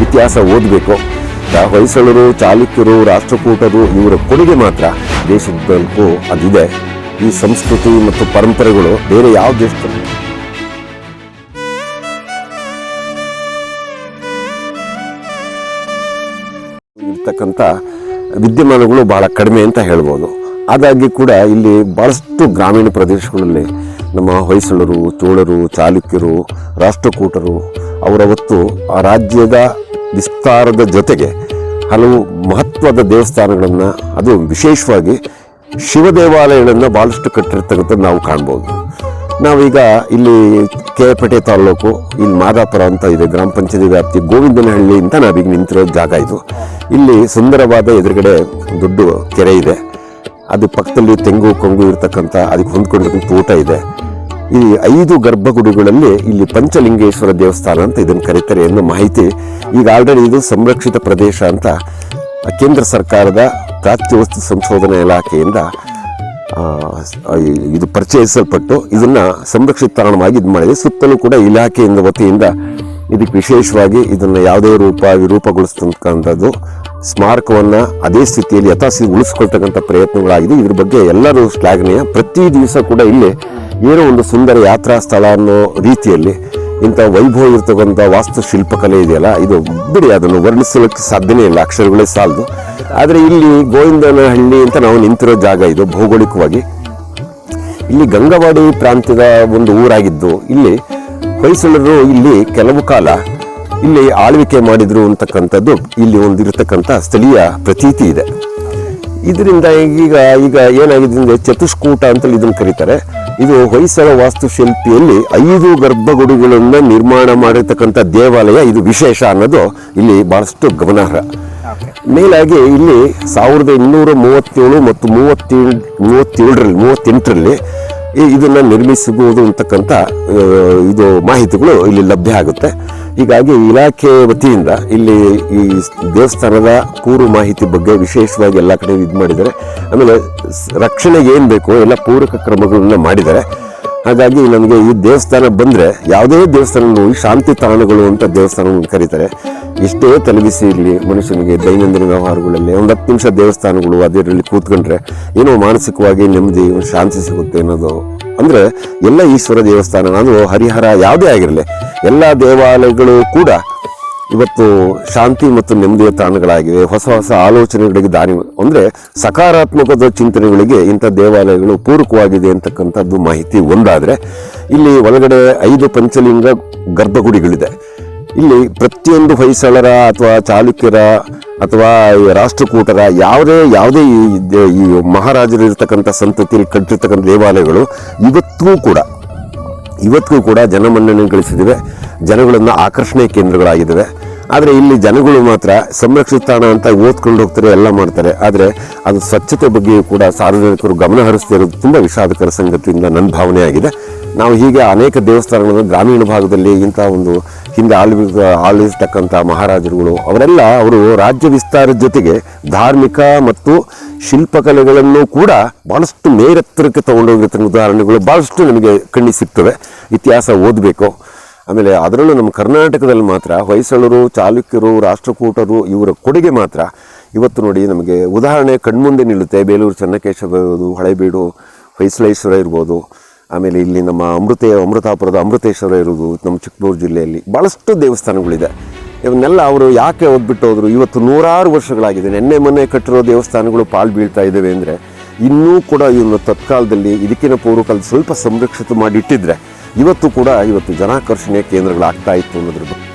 ಇತಿಹಾಸ ಓದಬೇಕು. ಹೊಯ್ಸಳರು, ಚಾಲುಕ್ಯರು, ರಾಷ್ಟ್ರಕೂಟರು ಇವರ ಕೊಡುಗೆ ಮಾತ್ರ ದೇಶದ್ದಕ್ಕೂ ಅದಿದೆ. ಈ ಸಂಸ್ಕೃತಿ ಮತ್ತು ಪರಂಪರೆಗಳು ಬೇರೆ ಯಾವ ದೇಶದಲ್ಲಿ ಇರ್ತಕ್ಕಂಥ ವಿದ್ಯಮಾನಗಳು ಬಹಳ ಕಡಿಮೆ ಅಂತ ಹೇಳ್ಬೋದು. ಆದಾಗ್ಯೂ ಕೂಡ ಇಲ್ಲಿ ಭಾಳಷ್ಟು ಗ್ರಾಮೀಣ ಪ್ರದೇಶಗಳಲ್ಲಿ ನಮ್ಮ ಹೊಯ್ಸಳರು, ಚೋಳರು, ಚಾಲುಕ್ಯರು, ರಾಷ್ಟ್ರಕೂಟರು ಅವರವತ್ತು ಆ ರಾಜ್ಯದ ವಿಸ್ತಾರದ ಜೊತೆಗೆ ಹಲವು ಮಹತ್ವದ ದೇವಸ್ಥಾನಗಳನ್ನು, ಅದು ವಿಶೇಷವಾಗಿ ಶಿವ ದೇವಾಲಯಗಳನ್ನು ಭಾಳಷ್ಟು ಕಟ್ಟಿರ್ತಕ್ಕಂಥದ್ದು ನಾವು ಕಾಣ್ಬೋದು. ನಾವೀಗ ಇಲ್ಲಿ ಕೆ.ಪೇಟೆ ತಾಲ್ಲೂಕು, ಇಲ್ಲಿ ಮಾದಾಪುರ ಅಂತ ಇದೆ, ಗ್ರಾಮ ಪಂಚಾಯತಿ ವ್ಯಾಪ್ತಿ ಗೋವಿಂದನಹಳ್ಳಿ ಅಂತ ನಾವೀಗ ನಿಂತಿರೋ ಜಾಗ ಇದು. ಇಲ್ಲಿ ಸುಂದರವಾದ ಎದುರುಗಡೆ ದೊಡ್ಡ ಕೆರೆ ಇದೆ. ಅದು ಪಕ್ಕದಲ್ಲಿ ತೆಂಗು ಕೊಂಗು ಇರ್ತಕ್ಕಂಥ ಅದಕ್ಕೆ ಹೊಂದ್ಕೊಂಡಿರ್ತಕ್ಕಂಥ ತೋಟ ಇದೆ. ಈ 5 ಗರ್ಭಗುಡಿಗಳಲ್ಲಿ ಇಲ್ಲಿ ಪಂಚಲಿಂಗೇಶ್ವರ ದೇವಸ್ಥಾನ ಅಂತ ಇದನ್ನು ಕರೀತಾರೆ ಅನ್ನೋ ಮಾಹಿತಿ. ಈಗ ಆಲ್ರೆಡಿ ಇದು ಸಂರಕ್ಷಿತ ಪ್ರದೇಶ ಅಂತ ಕೇಂದ್ರ ಸರ್ಕಾರದ ಪ್ರಾಚ್ಯ ವಸ್ತು ಸಂಶೋಧನಾ ಇಲಾಖೆಯಿಂದ ಇದು ಪರಿಚಯಿಸಲ್ಪಟ್ಟು ಇದನ್ನು ಸಂರಕ್ಷಿತ ತಾಣವಾಗಿ ಇದು ಮಾಡಿದೆ. ಸುತ್ತಲೂ ಕೂಡ ಇಲಾಖೆಯಿಂದ ವತಿಯಿಂದ ಇದಕ್ಕೆ ವಿಶೇಷವಾಗಿ ಇದನ್ನು ಯಾವುದೇ ವಿರೂಪಗೊಳಿಸ್ತಕ್ಕಂಥದ್ದು ಸ್ಮಾರಕವನ್ನು ಅದೇ ಸ್ಥಿತಿಯಲ್ಲಿ ಯಥಾಸ್ಥಿತಿ ಉಳಿಸ್ಕೊಳ್ತಕ್ಕಂಥ ಪ್ರಯತ್ನಗಳಾಗಿದೆ. ಇದ್ರ ಬಗ್ಗೆ ಎಲ್ಲರೂ ಶ್ಲಾಘನೀಯ. ಪ್ರತಿ ದಿವಸ ಕೂಡ ಇಲ್ಲಿ ಏನೋ ಒಂದು ಸುಂದರ ಯಾತ್ರಾ ಸ್ಥಳ ಅನ್ನೋ ರೀತಿಯಲ್ಲಿ ಇಂಥ ವೈಭವ ಇರ್ತಕ್ಕಂಥ ವಾಸ್ತುಶಿಲ್ಪಕಲೆ ಇದೆಯಲ್ಲ, ಇದು ಬಿಡಿ ಅದನ್ನು ವರ್ಣಿಸಲಿಕ್ಕೆ ಸಾಧ್ಯನೇ ಇಲ್ಲ, ಅಕ್ಷರಗಳೇ ಸಾಲದು. ಆದರೆ ಇಲ್ಲಿ ಗೋವಿಂದನಹಳ್ಳಿ ಅಂತ ನಾವು ನಿಂತಿರೋ ಜಾಗ ಇದು ಭೌಗೋಳಿಕವಾಗಿ. ಇಲ್ಲಿ ಗಂಗವಾಡಿ ಪ್ರಾಂತ್ಯದ ಒಂದು ಊರಾಗಿದ್ದು ಇಲ್ಲಿ ಹೊಯ್ಸಳರು ಇಲ್ಲಿ ಕೆಲವು ಕಾಲ ಇಲ್ಲಿ ಆಳ್ವಿಕೆ ಮಾಡಿದ್ರು ಅಂತಕ್ಕಂಥದ್ದು ಇಲ್ಲಿ ಒಂದಿರತಕ್ಕಂಥ ಸ್ಥಳೀಯ ಪ್ರತೀತಿ ಇದೆ. ಇದರಿಂದ ಈಗ ಏನಾಗಿದೆ ಅಂದರೆ ಚತುಷ್ಕೂಟ ಅಂತೇಳಿ ಇದನ್ನು ಕರೀತಾರೆ. ಇದು ಹೊಯ್ಸಳ ವಾಸ್ತುಶಿಲ್ಪಿಯಲ್ಲಿ 5 ಗರ್ಭಗುಡಿಗಳನ್ನು ನಿರ್ಮಾಣ ಮಾಡಿರ್ತಕ್ಕಂಥ ದೇವಾಲಯ. ಇದು ವಿಶೇಷ ಅನ್ನೋದು ಇಲ್ಲಿ ಬಹಳಷ್ಟು ಗಮನಾರ್ಹ. ಮೇಲಾಗಿ ಇಲ್ಲಿ 1837 ಮತ್ತು 38ರಲ್ಲಿ ಇದನ್ನು ನಿರ್ಮಿಸಬಹುದು ಅಂತಕ್ಕಂಥ ಇದು ಮಾಹಿತಿಗಳು ಇಲ್ಲಿ ಲಭ್ಯ ಆಗುತ್ತೆ. ಹೀಗಾಗಿ ಇಲಾಖೆ ವತಿಯಿಂದ ಇಲ್ಲಿ ಈ ದೇವಸ್ಥಾನದ ಪೂರ್ವ ಮಾಹಿತಿ ಬಗ್ಗೆ ವಿಶೇಷವಾಗಿ ಎಲ್ಲ ಕಡೆ ಇದು ಮಾಡಿದ್ದಾರೆ. ಆಮೇಲೆ ರಕ್ಷಣೆಗೆ ಏನು ಬೇಕು ಎಲ್ಲ ಪೂರಕ ಕ್ರಮಗಳನ್ನ ಮಾಡಿದ್ದಾರೆ. ಹಾಗಾಗಿ ನಮಗೆ ಈ ದೇವಸ್ಥಾನ ಬಂದರೆ ಯಾವುದೇ ದೇವಸ್ಥಾನ ಶಾಂತಿ ತಾಣಗಳು ಅಂತ ದೇವಸ್ಥಾನವನ್ನು ಕರೀತಾರೆ. ಎಷ್ಟೇ ತಲೆಬಿಸಿ ಇರಲಿ ಮನುಷ್ಯನಿಗೆ ದೈನಂದಿನ ವ್ಯವಹಾರಗಳಲ್ಲಿ ಒಂದು 10 ನಿಮಿಷ ದೇವಸ್ಥಾನಗಳು ಅದರಲ್ಲಿ ಕೂತ್ಕೊಂಡ್ರೆ ಏನೋ ಮಾನಸಿಕವಾಗಿ ನೆಮ್ಮದಿ, ಶಾಂತಿ ಸಿಗುತ್ತೆ ಅನ್ನೋದು. ಅಂದರೆ ಎಲ್ಲ ಈಶ್ವರ ದೇವಸ್ಥಾನ, ಅದು ಹರಿಹರ ಯಾವುದೇ ಆಗಿರಲಿ, ಎಲ್ಲ ದೇವಾಲಯಗಳು ಕೂಡ ಇವತ್ತು ಶಾಂತಿ ಮತ್ತು ನೆಮ್ಮದಿಯ ತಾಣಗಳಾಗಿವೆ. ಹೊಸ ಹೊಸ ಆಲೋಚನೆಗಳಿಗೆ ದಾರಿ, ಅಂದರೆ ಸಕಾರಾತ್ಮಕದ ಚಿಂತನೆಗಳಿಗೆ ಇಂಥ ದೇವಾಲಯಗಳು ಪೂರಕವಾಗಿದೆ ಅಂತಕ್ಕಂಥದ್ದು ಮಾಹಿತಿ ಒಂದಾದರೆ, ಇಲ್ಲಿ ಒಳಗಡೆ 5 ಪಂಚಲಿಂಗ ಗರ್ಭಗುಡಿಗಳಿದೆ. ಇಲ್ಲಿ ಪ್ರತಿಯೊಂದು ಹೊಯ್ಸಳರ ಅಥವಾ ಚಾಲುಕ್ಯರ ಅಥವಾ ರಾಷ್ಟ್ರಕೂಟರ ಯಾವುದೇ ಈ ಮಹಾರಾಜರು ಇರ್ತಕ್ಕಂಥ ಸಂತತಿಯಲ್ಲಿ ಕಟ್ಟಿರ್ತಕ್ಕಂಥ ದೇವಾಲಯಗಳು ಇವತ್ತಿಗೂ ಕೂಡ ಜನಮನ್ನಣೆ ಗಳಿಸಿದಿವೆ, ಜನಗಳನ್ನು ಆಕರ್ಷಣೆ ಕೇಂದ್ರಗಳಾಗಿದ್ದಾವೆ. ಆದರೆ ಇಲ್ಲಿ ಜನಗಳು ಮಾತ್ರ ಸಂರಕ್ಷಿತ ತಾಣ ಅಂತ ಓದ್ಕೊಂಡು ಹೋಗ್ತಾರೆ, ಎಲ್ಲ ಮಾಡ್ತಾರೆ. ಆದರೆ ಅದು ಸ್ವಚ್ಛತೆ ಬಗ್ಗೆ ಕೂಡ ಸಾರ್ವಜನಿಕರು ಗಮನ ಹರಿಸ್ತಾ ಇರೋದು ತುಂಬ ವಿಷಾದಕರ ಸಂಗತಿಯಿಂದ ನನ್ನ ಭಾವನೆ ಆಗಿದೆ. ನಾವು ಹೀಗೆ ಅನೇಕ ದೇವಸ್ಥಾನಗಳನ್ನು ಗ್ರಾಮೀಣ ಭಾಗದಲ್ಲಿ ಇಂಥ ಒಂದು ಹಿಂದೆ ಆಳಿರ್ತಕ್ಕಂಥ ಮಹಾರಾಜರುಗಳು ಅವರು ರಾಜ್ಯ ವಿಸ್ತಾರದ ಜೊತೆಗೆ ಧಾರ್ಮಿಕ ಮತ್ತು ಶಿಲ್ಪಕಲೆಗಳನ್ನು ಕೂಡ ಭಾಳಷ್ಟು ಮೇರೆತ್ತರಕ್ಕೆ ತಗೊಂಡೋಗಿರ್ತಕ್ಕಂಥ ಉದಾಹರಣೆಗಳು ಭಾಳಷ್ಟು ನಮಗೆ ಕಣ್ಣಿಗೆ ಸಿಗ್ತವೆ. ಇತಿಹಾಸ ಓದಬೇಕು. ಆಮೇಲೆ ಅದರಲ್ಲೂ ನಮ್ಮ ಕರ್ನಾಟಕದಲ್ಲಿ ಮಾತ್ರ ಹೊಯ್ಸಳರು, ಚಾಲುಕ್ಯರು, ರಾಷ್ಟ್ರಕೂಟರು ಇವರ ಕೊಡುಗೆ ಮಾತ್ರ ಇವತ್ತು ನೋಡಿ ನಮಗೆ ಉದಾಹರಣೆ ಕಣ್ಮುಂದೆ ನಿಲ್ಲುತ್ತೆ. ಬೇಲೂರು ಚೆನ್ನಕೇಶವ ಇರ್ಬೋದು, ಹಳೇಬೀಡು ಹೊಯ್ಸಳೇಶ್ವರ ಇರ್ಬೋದು, ಆಮೇಲೆ ಇಲ್ಲಿ ನಮ್ಮ ಅಮೃತಾಪುರದ ಅಮೃತೇಶ್ವರ ಇರೋದು, ನಮ್ಮ ಚಿಕ್ಕಮಗಳೂರು ಜಿಲ್ಲೆಯಲ್ಲಿ ಭಾಳಷ್ಟು ದೇವಸ್ಥಾನಗಳಿದೆ. ಇವನ್ನೆಲ್ಲ ಅವರು ಯಾಕೆ ಓದ್ಬಿಟ್ಟು ಹೋದರು? ಇವತ್ತು 100 ವರ್ಷಗಳಾಗಿದೆ. ಮೊನ್ನೆ ಕಟ್ಟಿರೋ ದೇವಸ್ಥಾನಗಳು ಪಾಳು ಬೀಳ್ತಾ ಇದ್ದಾವೆ ಅಂದರೆ ಇನ್ನೂ ಕೂಡ ಇವನ್ನ ತತ್ಕಾಲದಲ್ಲಿ ಇದಕ್ಕಿನ ಪೂರ್ವಕಾಲದಲ್ಲಿ ಸ್ವಲ್ಪ ಸಂರಕ್ಷಿತ ಮಾಡಿ ಇಟ್ಟಿದ್ರೆ ಇವತ್ತು ಜನಾಕರ್ಷಣೆಯ ಕೇಂದ್ರಗಳಾಗ್ತಾ ಇತ್ತು ಅನ್ನೋದ್ರ ಬಗ್ಗೆ